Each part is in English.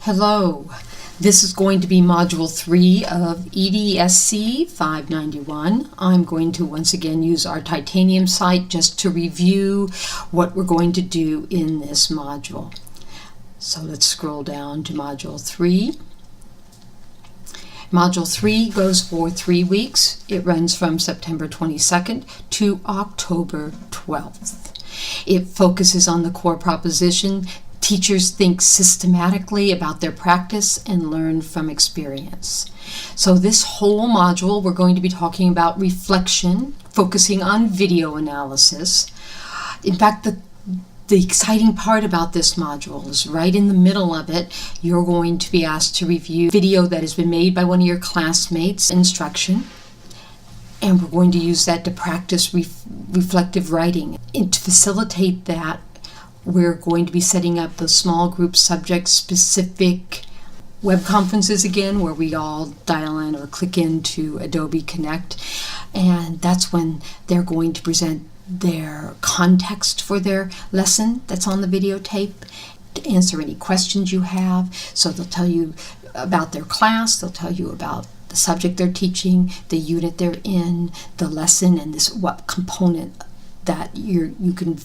Hello, this is going to be Module 3 of EDSC 591. I'm going to once again use our titanium site just to review what we're going to do in this module. So let's scroll down to Module 3. Module 3 goes for 3 weeks. It runs from September 22nd to October 12th. It focuses on the core proposition: teachers think systematically about their practice and learn from experience. So this whole module, we're going to be talking about reflection, focusing on video analysis. In fact, the exciting part about this module is right in the middle of it, you're going to be asked to review video that has been made by one of your classmates' instruction. And we're going to use that to practice reflective writing. And to facilitate that, we're going to be setting up those small group subject-specific web conferences again, where we all dial in or click into Adobe Connect. And that's when they're going to present their context for their lesson that's on the videotape, to answer any questions you have. So they'll tell you about their class, they'll tell you about the subject they're teaching, the unit they're in, the lesson, and what component that you're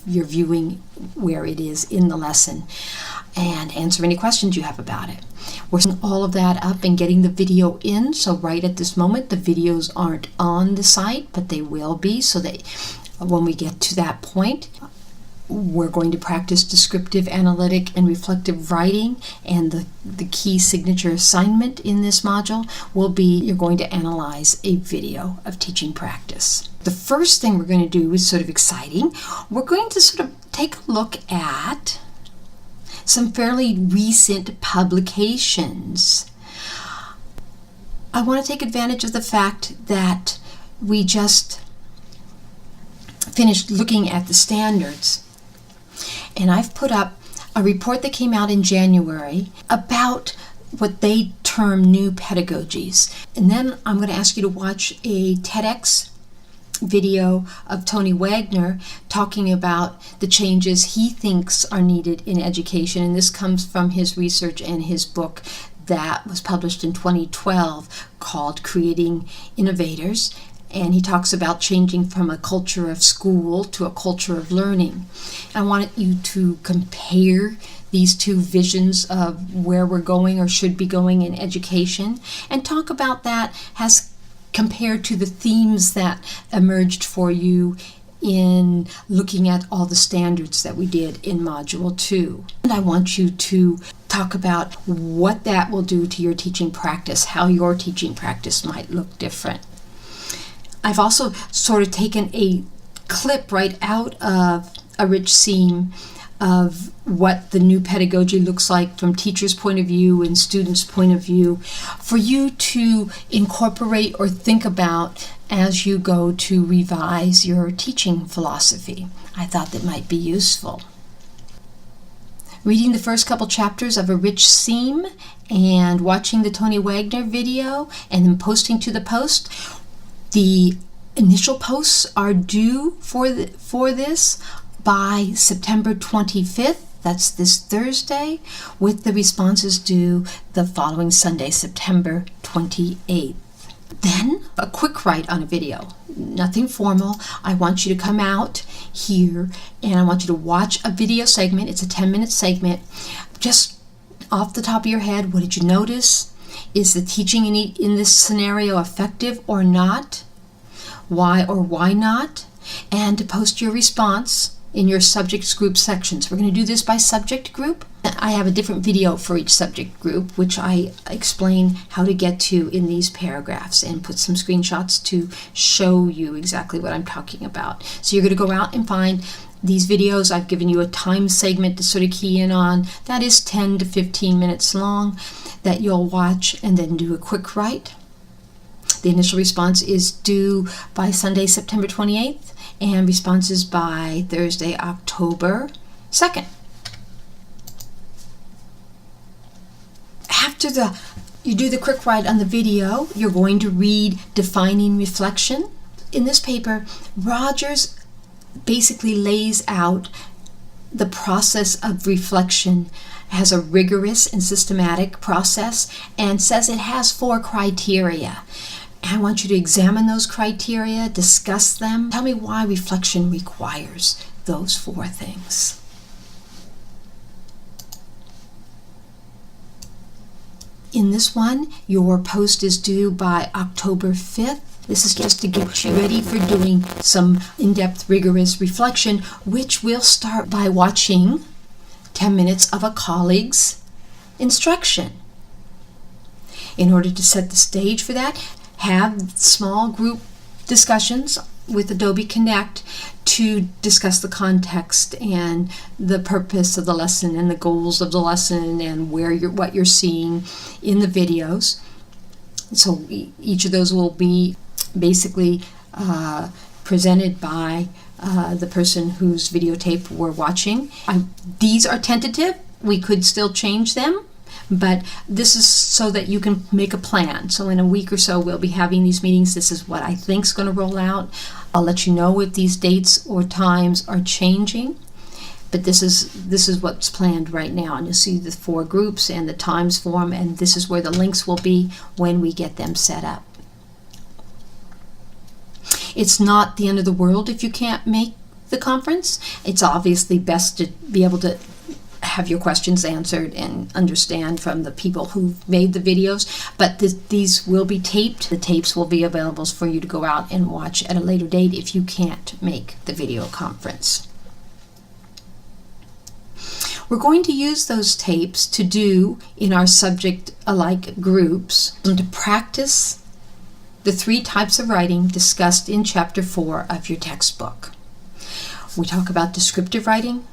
viewing, where it is in the lesson, and answer any questions you have about it. We're setting all of that up and getting the video in. So right at this moment, the videos aren't on the site, but they will be, so that when we get to that point, we're going to practice descriptive, analytic, and reflective writing. And the key signature assignment in this module will be you're going to analyze a video of teaching practice. The first thing we're going to do is sort of exciting. We're going to sort of take a look at some fairly recent publications. I want to take advantage of the fact that we just finished looking at the standards. And I've put up a report that came out in January about what they term new pedagogies. And then I'm going to ask you to watch a TEDx video of Tony Wagner talking about the changes he thinks are needed in education. And this comes from his research and his book that was published in 2012 called Creating Innovators. And he talks about changing from a culture of school to a culture of learning. I wanted you to compare these two visions of where we're going or should be going in education, and talk about that as compared to the themes that emerged for you in looking at all the standards that we did in Module 2. And I want you to talk about what that will do to your teaching practice, how your teaching practice might look different. I've also sort of taken a clip right out of a rich seam of what the new pedagogy looks like from teachers' point of view and students' point of view for you to incorporate or think about as you go to revise your teaching philosophy. I thought that might be useful. Reading the first couple chapters of A Rich Seam and watching the Tony Wagner video and then posting to the post. The initial posts are due for this by September 25th. That's this Thursday, with the responses due the following Sunday, September 28th. Then a quick write on a video. Nothing formal. I want you to come out here and I want you to watch a video segment. It's a 10-minute segment. Just off the top of your head, what did you notice? Is the teaching in this scenario effective or not? Why or why not? And to post your response in your subject group sections. We're going to do this by subject group. I have a different video for each subject group, which I explain how to get to in these paragraphs and put some screenshots to show you exactly what I'm talking about. So you're going to go out and find these videos. I've given you a time segment to sort of key in on. That is 10 to 15 minutes long that you'll watch and then do a quick write. The initial response is due by Sunday, September 28th, and responses by Thursday, October 2nd. After you do the quick write on the video, you're going to read Defining Reflection. In this paper, Rogers basically lays out the process of reflection has a rigorous and systematic process and says it has 4 criteria. I want you to examine those criteria, discuss them. Tell me why reflection requires those 4 things. In this one, your post is due by October 5th. This is just to get you ready for doing some in-depth, rigorous reflection, which will start by watching 10 minutes of a colleague's instruction. In order to set the stage for that, have small group discussions with Adobe Connect to discuss the context and the purpose of the lesson and the goals of the lesson and what you're seeing in the videos. So each of those will be basically presented by the person whose videotape we're watching. These are tentative. We could still change them, but this is so that you can make a plan. So in a week or so, we'll be having these meetings. This is what I think is going to roll out. I'll let you know if these dates or times are changing, but this is what's planned right now. And you'll see the 4 groups and the times for them, and this is where the links will be when we get them set up. It's not the end of the world if you can't make the conference. It's obviously best to be able to have your questions answered and understand from the people who made the videos, but these will be taped. The tapes will be available for you to go out and watch at a later date if you can't make the video conference. We're going to use those tapes to do in our subject-alike groups and to practice the 3 types of writing discussed in Chapter 4 of your textbook. We talk about descriptive writing,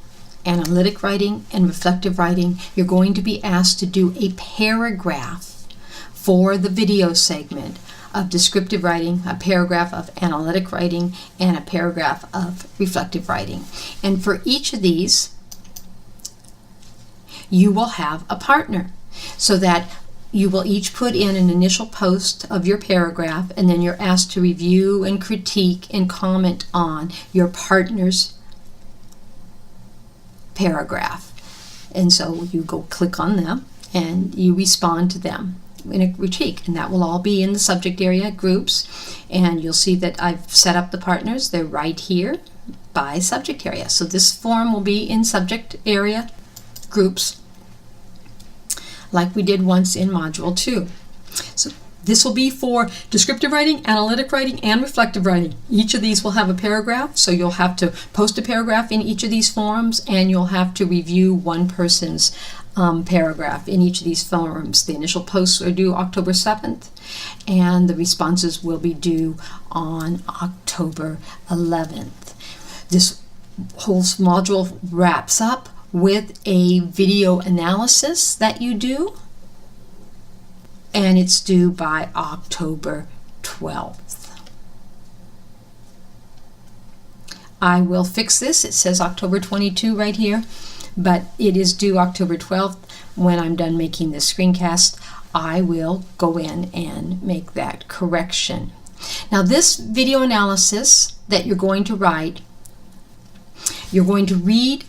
analytic writing, and reflective writing. You're going to be asked to do a paragraph for the video segment of descriptive writing, a paragraph of analytic writing, and a paragraph of reflective writing. And for each of these, you will have a partner, so that you will each put in an initial post of your paragraph, and then you're asked to review and critique and comment on your partner's paragraph. And so you go click on them and you respond to them in a critique, and that will all be in the subject area groups. And you'll see that I've set up the partners. They're right here by subject area. So this form will be in subject area groups, like we did once in Module 2. So this will be for descriptive writing, analytic writing, and reflective writing. Each of these will have a paragraph, so you'll have to post a paragraph in each of these forums, and you'll have to review one person's paragraph in each of these forums. The initial posts are due October 7th, and the responses will be due on October 11th. This whole module wraps up with a video analysis that you do, and it's due by October 12th. I will fix this. It says October 22 right here, but it is due October 12th. When I'm done making this screencast, I will go in and make that correction. Now, this video analysis that you're going to write, you're going to read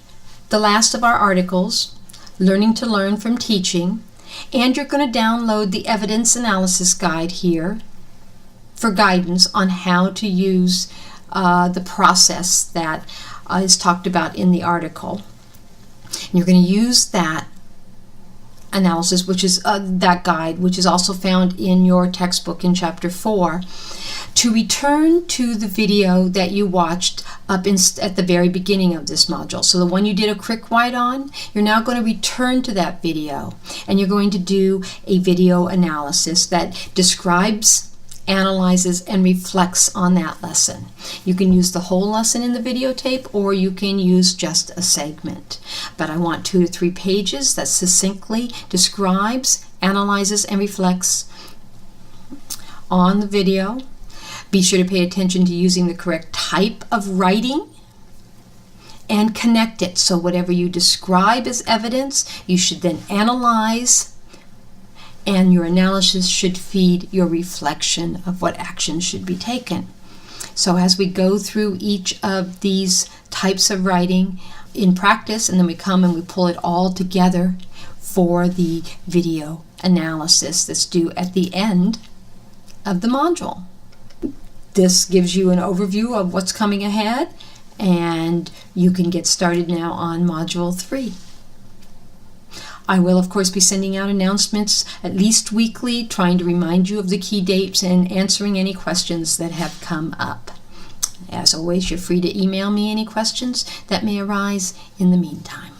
the last of our articles, Learning to Learn from Teaching, and you're going to download the evidence analysis guide here for guidance on how to use the process that is talked about in the article. And you're going to use that analysis, which is that guide, which is also found in your textbook in Chapter 4, to return to the video that you watched up at the very beginning of this module. So the one you did a quick write on, you're now going to return to that video, and you're going to do a video analysis that describes, analyzes, and reflects on that lesson. You can use the whole lesson in the videotape, or you can use just a segment. But I want 2 to 3 pages that succinctly describes, analyzes, and reflects on the video. Be sure to pay attention to using the correct type of writing and connect it. So whatever you describe as evidence, you should then analyze, and your analysis should feed your reflection of what action should be taken. So as we go through each of these types of writing, in practice, and then we come and we pull it all together for the video analysis that's due at the end of the module. This gives you an overview of what's coming ahead, and you can get started now on Module 3. I will, of course, be sending out announcements at least weekly, trying to remind you of the key dates and answering any questions that have come up. As always, you're free to email me any questions that may arise in the meantime.